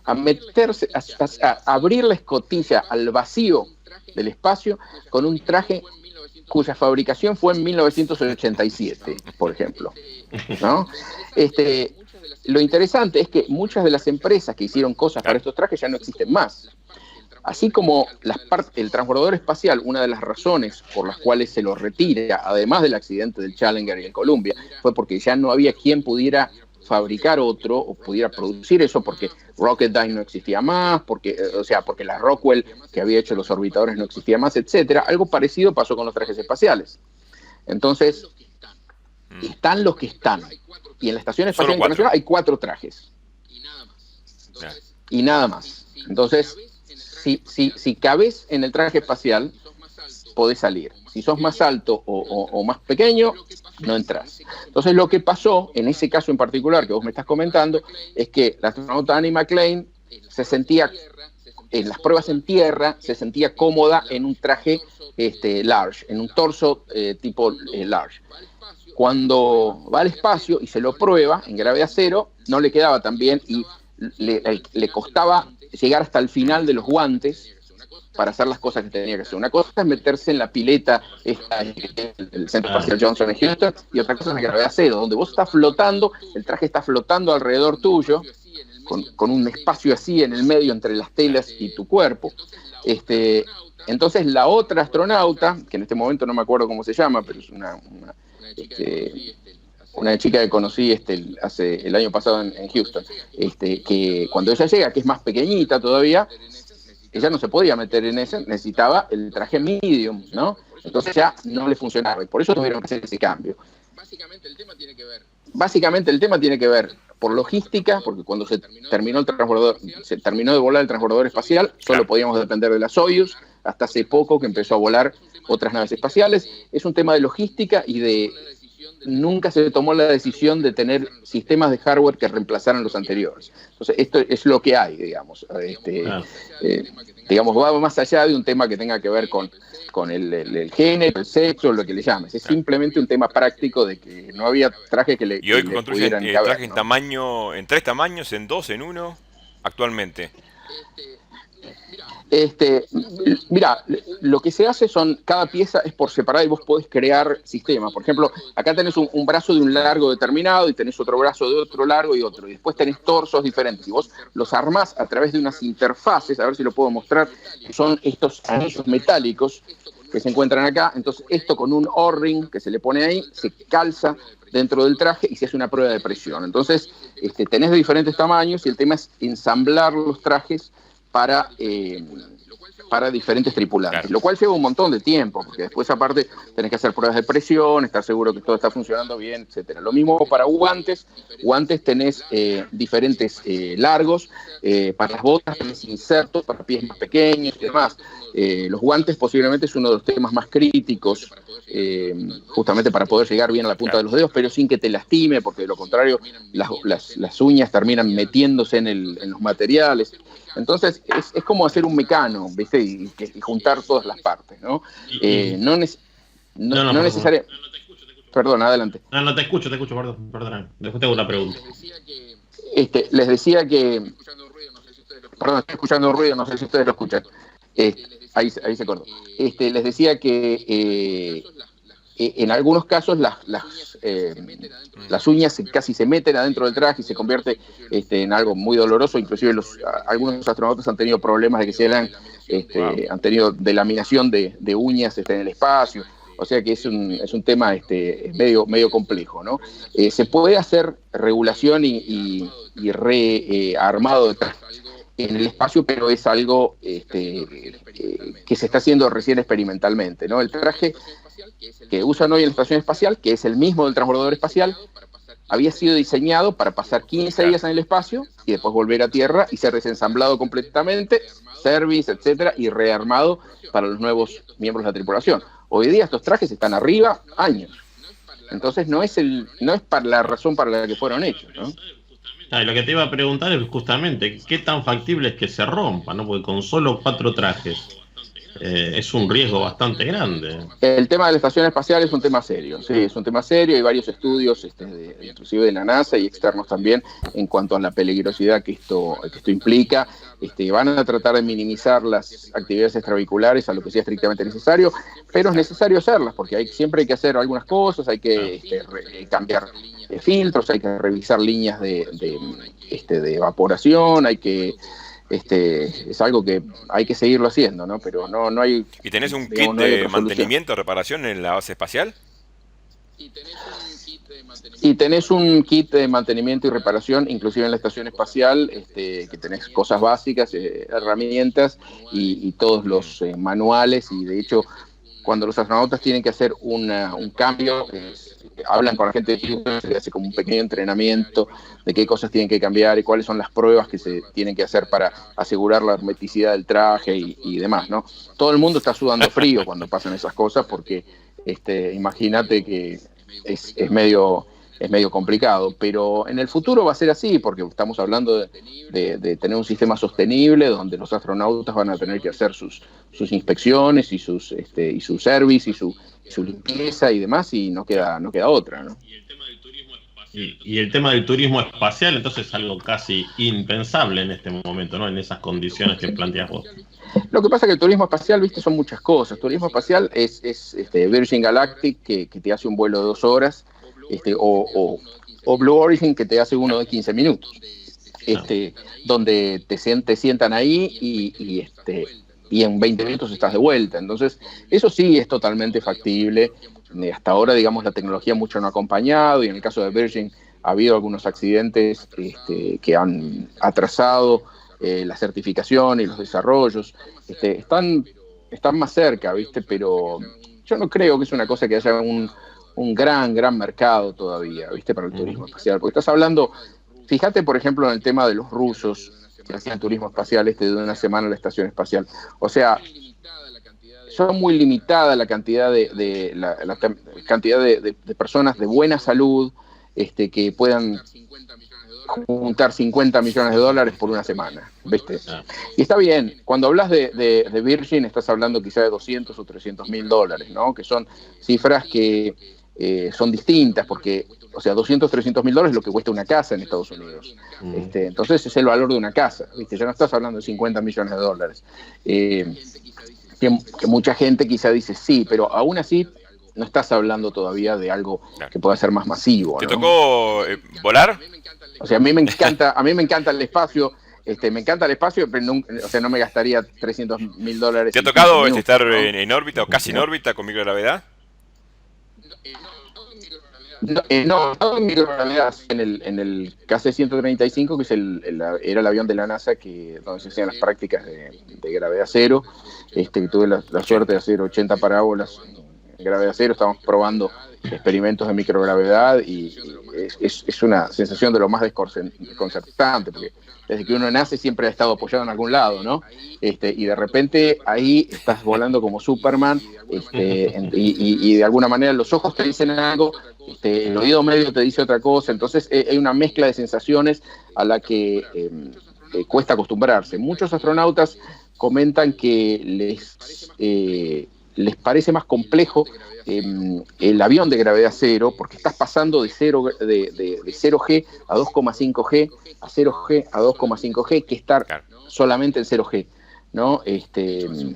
a meterse, a abrir la escotilla al vacío del espacio con un traje cuya fabricación fue en 1987, por ejemplo, ¿no? Lo interesante es que muchas de las empresas que hicieron cosas para estos trajes ya no existen más. Así como el transbordador espacial, una de las razones por las cuales se lo retira, además del accidente del Challenger y el Columbia, fue porque ya no había quien pudiera fabricar otro o pudiera producir eso, porque Rocketdyne no existía más, porque la Rockwell que había hecho los orbitadores no existía más, etcétera. Algo parecido pasó con los trajes espaciales. Entonces, están los que están. Y en la Estación Espacial Internacional hay 4 trajes. Y nada más. Entonces, si cabes en el traje espacial, podés salir. Si sos más alto o más pequeño, no entras. Entonces, lo que pasó en ese caso en particular que vos me estás comentando es que la astronauta Annie McClain se sentía, en las pruebas en tierra, se sentía cómoda en un traje large, en un torso tipo large. Cuando va al espacio y se lo prueba en gravedad cero, no le quedaba tan bien y le costaba llegar hasta el final de los guantes para hacer las cosas que tenía que hacer. Una cosa es meterse en la pileta del Centro Espacial Johnson en Houston, y otra cosa es la gravedad cero, donde vos estás flotando, el traje está flotando alrededor tuyo, con un espacio así en el medio entre las telas y tu cuerpo. Entonces la otra astronauta, que en este momento no me acuerdo cómo se llama, pero es una chica que conocí el año pasado en Houston, que cuando ella llega, que es más pequeñita todavía, ella no se podía meter en ese, necesitaba el traje medium, ¿no? Entonces ya no le funcionaba y por eso tuvieron que hacer ese cambio. Básicamente el tema tiene que ver por logística, porque cuando se terminó de volar el transbordador espacial, solo podíamos depender de la Soyuz, hasta hace poco que empezó a volar otras naves espaciales. Es un tema de logística y nunca se tomó la decisión de tener sistemas de hardware que reemplazaran los anteriores. Entonces, esto es lo que hay, digamos. Va más allá de un tema que tenga que ver con el género, el sexo, lo que le llames. Es simplemente un tema práctico de que no había traje que le Y hoy que construyen pudieran caber, trajes ¿no? en 3 tamaños, en 2, en 1, actualmente. Mira, lo que se hace cada pieza es por separado y vos podés crear sistemas. Por ejemplo, acá tenés un brazo de un largo determinado y tenés otro brazo de otro largo y otro. Y después tenés torsos diferentes. Y vos los armás a través de unas interfaces, a ver si lo puedo mostrar, que son estos anillos metálicos que se encuentran acá. Entonces, esto con un O-ring que se le pone ahí, se calza dentro del traje y se hace una prueba de presión. Entonces, tenés de diferentes tamaños y el tema es ensamblar los trajes para para diferentes tripulantes, Claro. lo cual lleva un montón de tiempo, porque después aparte tenés que hacer pruebas de presión, estar seguro que todo está funcionando bien, etcétera. Lo mismo para guantes tenés diferentes largos, para las botas tenés insertos para pies más pequeños y demás. Los guantes posiblemente es uno de los temas más críticos, justamente para poder llegar bien a la punta de los dedos, pero sin que te lastime, porque de lo contrario las uñas terminan metiéndose en los materiales. Entonces es como hacer un mecano, ¿viste? Y juntar todas las partes, ¿no? No necesariamente. Perdón, adelante. No te escucho, perdón. Después tengo una pregunta. Les decía que. Perdón, estoy escuchando ruido, no sé si ustedes lo escuchan. Ahí se cortó. Les decía que en algunos casos las uñas casi se meten adentro del traje y se convierte en algo muy doloroso. Inclusive algunos astronautas han tenido problemas de que han tenido delaminación de uñas en el espacio. O sea que es un tema medio complejo, ¿no? Se puede hacer regulación y rearmado de traje en el espacio, pero es algo que se está haciendo recién experimentalmente, ¿no? El traje que usan hoy en la estación espacial, que es el mismo del transbordador espacial, había sido diseñado para pasar 15 días en el espacio y después volver a Tierra y ser desensamblado completamente, service, etcétera, y rearmado para los nuevos miembros de la tripulación. Hoy día estos trajes están arriba años. Entonces no es para la razón para la que fueron hechos, ¿no? Y lo que te iba a preguntar es justamente, ¿qué tan factible es que se rompa, ¿no? Porque con solo 4 trajes es un riesgo bastante grande. El tema de la estación espacial es un tema serio, sí, es un tema serio. Hay varios estudios, inclusive de la NASA y externos también, en cuanto a la peligrosidad que esto implica. Van a tratar de minimizar las actividades extravehiculares a lo que sea estrictamente necesario, pero es necesario hacerlas, porque siempre hay que hacer algunas cosas, hay que cambiar filtros, hay que revisar líneas de evaporación, hay que... es algo que hay que seguirlo haciendo, ¿no? Pero no hay... ¿Y tenés un digamos, kit no hay de otra mantenimiento, reparación en la base espacial? Y tenés un kit de mantenimiento y reparación, inclusive en la estación espacial, que tenés cosas básicas, herramientas y todos los manuales, y de hecho, cuando los astronautas tienen que hacer un cambio, hablan con la gente de Houston, se hace como un pequeño entrenamiento de qué cosas tienen que cambiar y cuáles son las pruebas que se tienen que hacer para asegurar la hermeticidad del traje y demás, ¿no? Todo el mundo está sudando frío cuando pasan esas cosas, porque imagínate que es medio complicado, pero en el futuro va a ser así, porque estamos hablando de tener un sistema sostenible donde los astronautas van a tener que hacer sus inspecciones y sus service y su limpieza y demás, y no queda otra, ¿no? Y el tema del turismo espacial, entonces, es algo casi impensable en este momento, ¿no? En esas condiciones que planteas vos. Lo que pasa es que el turismo espacial, viste, son muchas cosas. Turismo espacial es Virgin Galactic, que te hace un vuelo de 2 horas, o Blue Origin, que te hace uno de 15 minutos, donde te sientan ahí y en 20 minutos estás de vuelta. Entonces, eso sí es totalmente factible. Hasta ahora, digamos, la tecnología mucho no ha acompañado, y en el caso de Virgin ha habido algunos accidentes que han atrasado la certificación y los desarrollos. Están más cerca, ¿viste? Pero yo no creo que es una cosa que haya un gran mercado todavía, ¿viste? Para el turismo espacial. Porque estás hablando, fíjate, por ejemplo, en el tema de los rusos que hacían turismo espacial de una semana a la estación espacial. O sea, son muy limitada la cantidad de personas de buena salud que puedan juntar $50 millones por una semana, ¿viste? Y está bien, cuando hablas de Virgin estás hablando quizá de 200 o 300 mil dólares, ¿no? Que son cifras que son distintas, porque, o sea, 200, 300 mil dólares es lo que cuesta una casa en Estados Unidos. Entonces es el valor de una casa, ¿viste? Ya no estás hablando de 50 millones de dólares. Que mucha gente quizá dice sí, pero aún así no estás hablando todavía de algo que pueda ser más masivo, ¿Te ¿no? tocó volar? O sea, a mí me encanta el espacio, pero no me gastaría 300 mil dólares. ¿Te ha tocado estar en órbita o casi en órbita con microgravedad? No en microgravedad, en el KC-135, que es era el avión de la NASA donde se hacían las prácticas de gravedad cero. Tuve la suerte de hacer 80 parábolas en gravedad cero. Estamos probando experimentos de microgravedad y es una sensación de lo más desconcertante, porque desde que uno nace siempre ha estado apoyado en algún lado, ¿no? Y de repente ahí estás volando como Superman, y de alguna manera los ojos te dicen algo, el oído medio te dice otra cosa. Entonces hay una mezcla de sensaciones a la que cuesta acostumbrarse. Muchos astronautas comentan que les parece más complejo el avión de gravedad cero, porque estás pasando de 0G a 2,5G, a 0G a 2,5G, que estar solamente en 0G, ¿no? De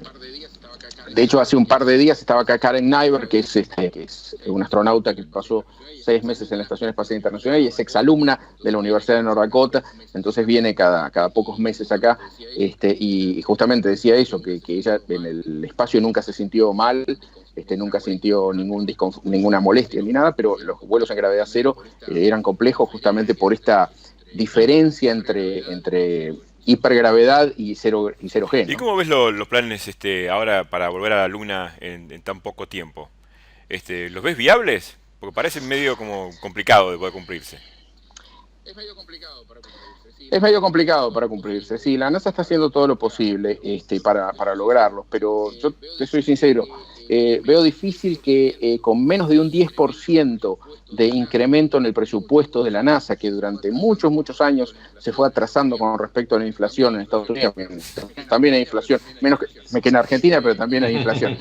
hecho, hace un par de días estaba acá Karen Nyberg, que es un astronauta que pasó 6 meses en la Estación Espacial Internacional y es exalumna de la Universidad de North Dakota. Entonces viene cada pocos meses acá, y justamente decía eso, que ella en el espacio nunca se sintió mal, nunca sintió ninguna molestia ni nada, pero los vuelos en gravedad cero eran complejos justamente por esta diferencia entre hipergravedad y 0G, ¿no? ¿Y cómo ves los planes ahora para volver a la Luna en tan poco tiempo? ¿Los ves viables? Porque parece medio como complicado de poder cumplirse. Es medio complicado para cumplirse. Sí, la NASA está haciendo todo lo posible para lograrlo, pero yo te soy sincero, veo difícil que con menos de un 10% de incremento en el presupuesto de la NASA, que durante muchos años se fue atrasando con respecto a la inflación en Estados Unidos, también hay inflación, menos que en Argentina, pero también hay inflación.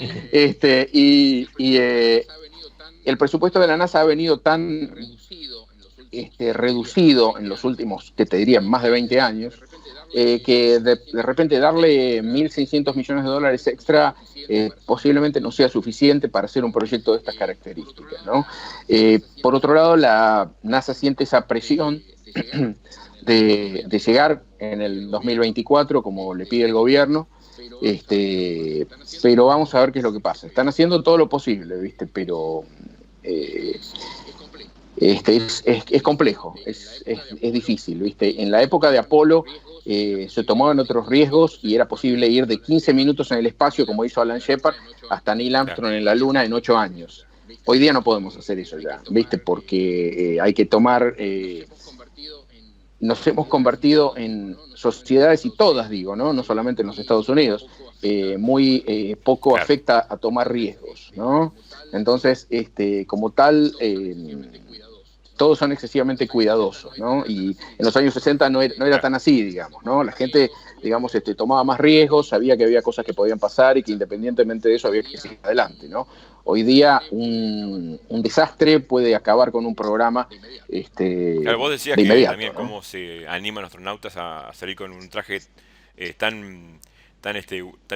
El presupuesto de la NASA ha venido tan reducido en los últimos, que te diría, más de 20 años, que de repente darle 1.600 millones de dólares extra posiblemente no sea suficiente para hacer un proyecto de estas características, ¿no? Por otro lado, la NASA siente esa presión de llegar en el 2024, como le pide el gobierno, pero vamos a ver qué es lo que pasa. Están haciendo todo lo posible, ¿viste? Pero es complejo, es difícil, ¿viste? En la época de Apolo se tomaban otros riesgos y era posible ir de 15 minutos en el espacio, como hizo Alan Shepard, hasta Neil Armstrong en la Luna en 8 años. Hoy día no podemos hacer eso ya, ¿viste? Porque hay que tomar... nos hemos convertido en sociedades, y todas digo, ¿no? No solamente en los Estados Unidos, muy poco afecta a tomar riesgos, ¿no? Entonces, como tal... todos son excesivamente cuidadosos, ¿no? Y en los años 60 no era tan así, digamos, ¿no? La gente, digamos, tomaba más riesgos, sabía que había cosas que podían pasar y que independientemente de eso había que seguir adelante, ¿no? Hoy día un desastre puede acabar con un programa Claro, vos decías de inmediato, que también, ¿no? Cómo se animan los astronautas a salir con un traje tan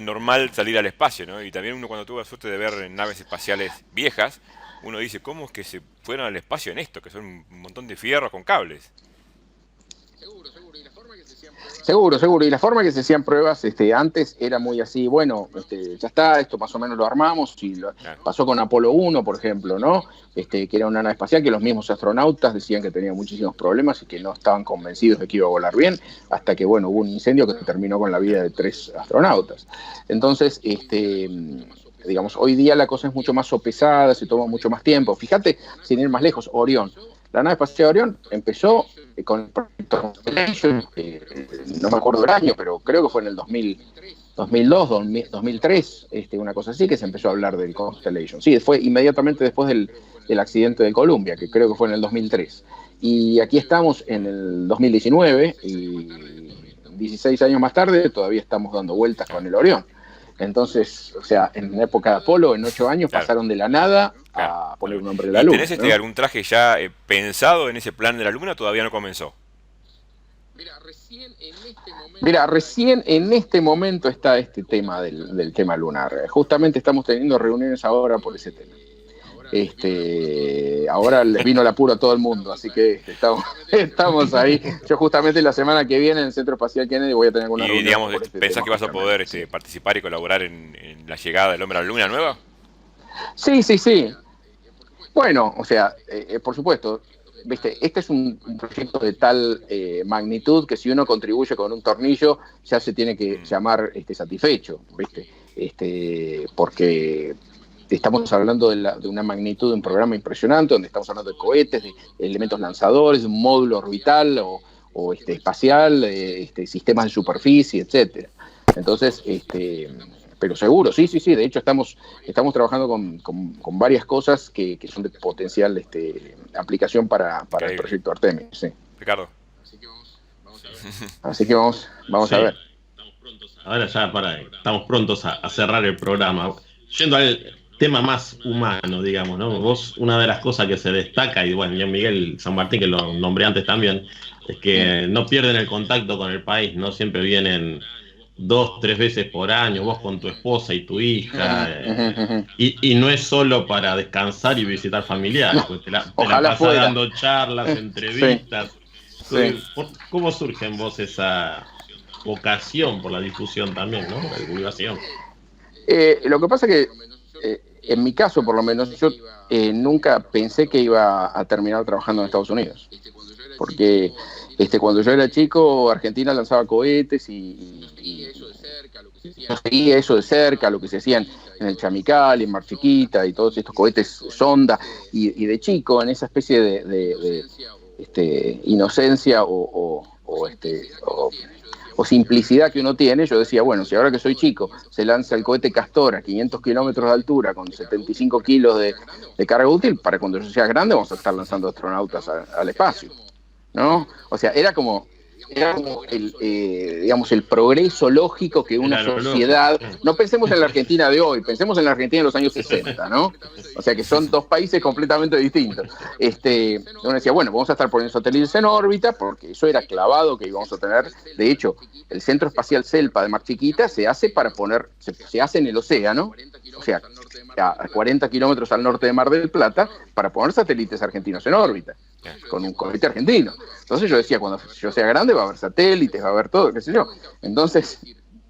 normal, salir al espacio, ¿no? Y también uno, cuando tuvo la suerte de ver naves espaciales viejas, uno dice, ¿cómo es que se fueron al espacio en esto? Que son un montón de fierros con cables. Seguro. Y la forma que se hacían pruebas antes era muy así, bueno, ya está, esto más o menos lo armamos, y pasó con Apolo 1, por ejemplo, ¿no? Que era una nave espacial que los mismos astronautas decían que tenía muchísimos problemas y que no estaban convencidos de que iba a volar bien, hasta que, bueno, hubo un incendio que terminó con la vida de 3 astronautas. Entonces, digamos, hoy día la cosa es mucho más sopesada, se toma mucho más tiempo. Fíjate, sin ir más lejos, Orión. La nave espacial Orión empezó con el proyecto Constellation, no me acuerdo el año, pero creo que fue en el 2002, 2003, una cosa así, que se empezó a hablar del Constellation. Sí, fue inmediatamente después del accidente de Columbia, que creo que fue en el 2003. Y aquí estamos en el 2019, y 16 años más tarde todavía estamos dando vueltas con el Orión. Entonces, o sea, en la época de Apolo, en 8 años, pasaron de la nada a poner un nombre de la Luna. ¿Tenés ¿no? algún traje ya pensado en ese plan de la Luna? ¿Todavía no comenzó? Mira, recién en este momento está este tema del tema lunar. Justamente estamos teniendo reuniones ahora por ese tema. Ahora les vino el apuro a todo el mundo, así que estamos ahí. Yo justamente la semana que viene en el Centro Espacial Kennedy voy a tener alguna reunión. ¿Y digamos, pensás que vas a poder participar y colaborar en la llegada del hombre a la Luna nueva? Sí. Bueno, o sea, por supuesto, viste, este es un proyecto de tal magnitud que si uno contribuye con un tornillo ya se tiene que llamar satisfecho, viste, porque estamos hablando de una magnitud de un programa impresionante, donde estamos hablando de cohetes, de elementos lanzadores, de un módulo orbital o espacial, sistemas de superficie, etcétera. Entonces, pero seguro, sí, de hecho estamos trabajando con varias cosas que son de potencial aplicación para el proyecto Artemis. Sí. Ricardo. Así que vamos Sí. a ver. Ahora ya estamos prontos a cerrar el programa. Yendo al tema más humano, digamos, ¿no? Vos, una de las cosas que se destaca, y bueno, y en Miguel San Martín, que lo nombré antes también, es que no pierden el contacto con el país, ¿no? Siempre vienen 2, 3 veces por año, vos con tu esposa y tu hija, y no es solo para descansar y visitar familiares, pues te la pasás dando charlas, entrevistas. Sí. ¿Cómo surge en vos esa vocación por la difusión también, ¿no? La divulgación. Lo que pasa que, en mi caso por lo menos, yo nunca pensé que iba a terminar trabajando en Estados Unidos, porque cuando yo era chico, Argentina lanzaba cohetes y yo seguía eso de cerca, lo que se hacían en el Chamical, en Mar Chiquita y todos estos cohetes sonda, y de chico, en esa especie de inocencia o simplicidad que uno tiene, yo decía, bueno, si ahora que soy chico se lanza el cohete Castor a 500 kilómetros de altura con 75 kilos de carga útil, para cuando yo sea grande vamos a estar lanzando astronautas al espacio, ¿no? O sea, era como el progreso lógico que una sociedad... No pensemos en la Argentina de hoy, pensemos en la Argentina de los años 60, ¿no? O sea, que son dos países completamente distintos. Uno decía, bueno, vamos a estar poniendo satélites en órbita, porque eso era clavado que íbamos a tener. De hecho, el Centro Espacial CELPA de Mar Chiquita se hace se hace en el océano, o sea, a 40 kilómetros al norte de Mar del Plata, para poner satélites argentinos en órbita, con un cohete argentino. Entonces yo decía, cuando yo sea grande va a haber satélites, va a haber todo, qué sé yo. Entonces,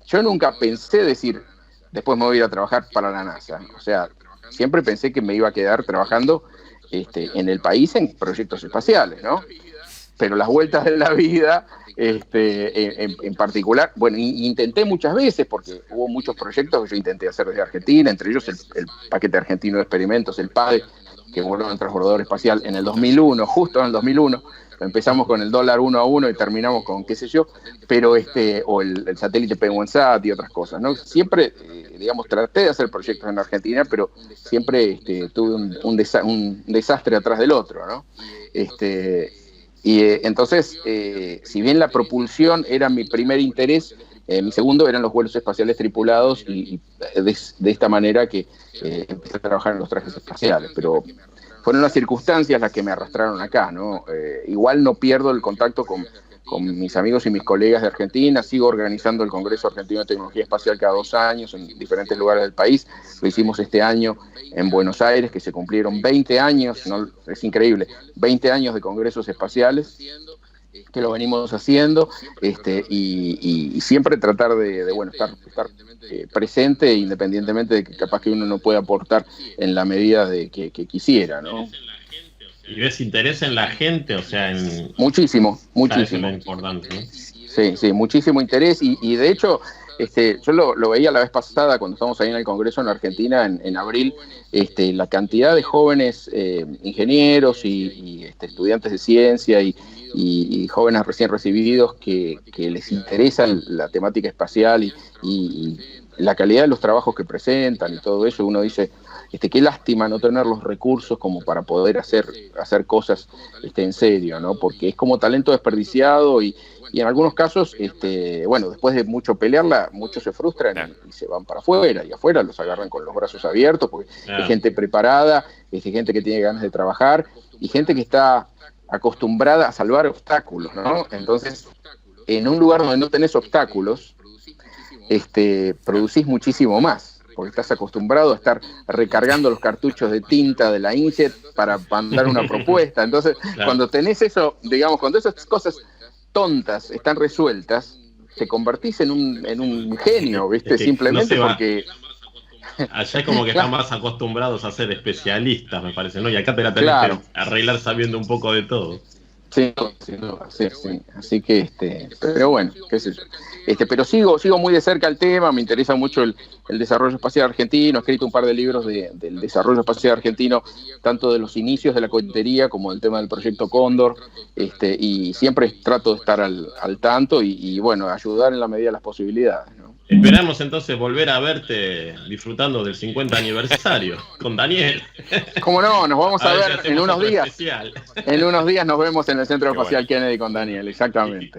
yo nunca pensé decir, después me voy a ir a trabajar para la NASA. O sea, siempre pensé que me iba a quedar trabajando en el país en proyectos espaciales, ¿no? Pero las vueltas de la vida, en particular, bueno, intenté muchas veces, porque hubo muchos proyectos que yo intenté hacer desde Argentina, entre ellos el paquete argentino de experimentos, el PADE, que voló en el transbordador espacial en el 2001, justo en el 2001. Empezamos con el dólar 1 a 1 y terminamos con qué sé yo, pero o el satélite Penguensat y otras cosas, ¿no? Siempre, digamos, traté de hacer proyectos en Argentina, pero siempre tuve un desastre atrás del otro, ¿no? Entonces, si bien la propulsión era mi primer interés, mi segundo eran los vuelos espaciales tripulados y de esta manera que empecé a trabajar en los trajes espaciales, pero fueron las circunstancias las que me arrastraron acá, ¿no? Igual no pierdo el contacto con mis amigos y mis colegas de Argentina, sigo organizando el Congreso Argentino de Tecnología Espacial cada 2 años en diferentes lugares del país. Lo hicimos este año en Buenos Aires, que se cumplieron 20 años, ¿no? Es increíble, 20 años de congresos espaciales, que lo venimos haciendo, y siempre tratar de estar presente, independientemente de que capaz que uno no pueda aportar en la medida de que quisiera, ¿no? ¿Y ves interés en la gente? O sea, Muchísimo. Eso es lo importante, ¿no? Sí, muchísimo interés, y de hecho, yo lo veía la vez pasada cuando estábamos ahí en el Congreso en Argentina, en abril, la cantidad de jóvenes ingenieros y estudiantes de ciencia y jóvenes recién recibidos que les interesa la temática espacial y la calidad de los trabajos que presentan y todo eso. Uno dice, qué lástima no tener los recursos como para poder hacer cosas en serio, ¿no? Porque es como talento desperdiciado y en algunos casos, después de mucho pelearla, muchos se frustran y se van para afuera, y afuera los agarran con los brazos abiertos, porque hay gente preparada, gente que tiene ganas de trabajar, y gente que está acostumbrada a salvar obstáculos, ¿no? Entonces, en un lugar donde no tenés obstáculos, producís muchísimo más, porque estás acostumbrado a estar recargando los cartuchos de tinta de la inkjet para mandar una propuesta. Entonces, cuando tenés eso, digamos, cuando esas cosas tontas están resueltas, te convertís en un genio, ¿viste? Simplemente porque... allá es como que están más acostumbrados a ser especialistas, me parece, ¿no? Y acá te la tenés Claro. que arreglar sabiendo un poco de todo. Sí, sin duda, sí, sí. Así que, pero bueno, qué sé yo. Pero sigo muy de cerca el tema, me interesa mucho el desarrollo espacial argentino, he escrito un par de libros del desarrollo espacial argentino, tanto de los inicios de la cohetería como del tema del proyecto Cóndor, y siempre trato de estar al tanto y, bueno, ayudar en la medida de las posibilidades, ¿no? Esperamos entonces volver a verte disfrutando del 50 aniversario con Daniel. ¿Cómo no? Nos vamos a ver si ver en hacemos unos otro días. especial. En unos días nos vemos en el Centro Qué Espacial bueno. Kennedy con Daniel, exactamente.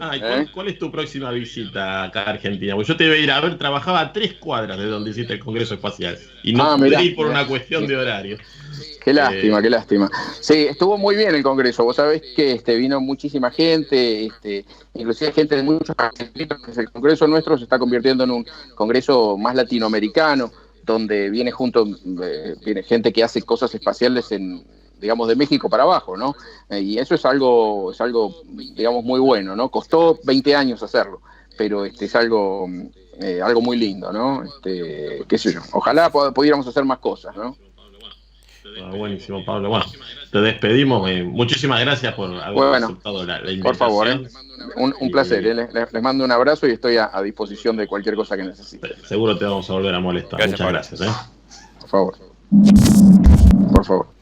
¿Cuál es tu próxima visita acá a Argentina? Porque yo te iba a ir a ver, trabajaba a 3 cuadras de donde hiciste el Congreso Espacial. Y no pude Mirá, ir por una cuestión de horario. Qué lástima, qué lástima. Sí, estuvo muy bien el Congreso. Vos sabés que vino muchísima gente, inclusive gente de muchos países. Que el Congreso nuestro se está convirtiendo en un Congreso más latinoamericano, donde viene viene gente que hace cosas espaciales digamos, de México para abajo, ¿no? Y eso es algo, digamos, muy bueno, ¿no? Costó 20 años hacerlo, pero es algo muy lindo, ¿no? Qué sé yo. Ojalá pudiéramos hacer más cosas, ¿no? Buenísimo, Pablo. Bueno, te despedimos. Muchísimas gracias por haber aceptado la invitación. Por favor, un placer. Les mando un abrazo y estoy a disposición de cualquier cosa que necesiten. Seguro te vamos a volver a molestar. Gracias, Muchas gracias. Por favor. Por favor.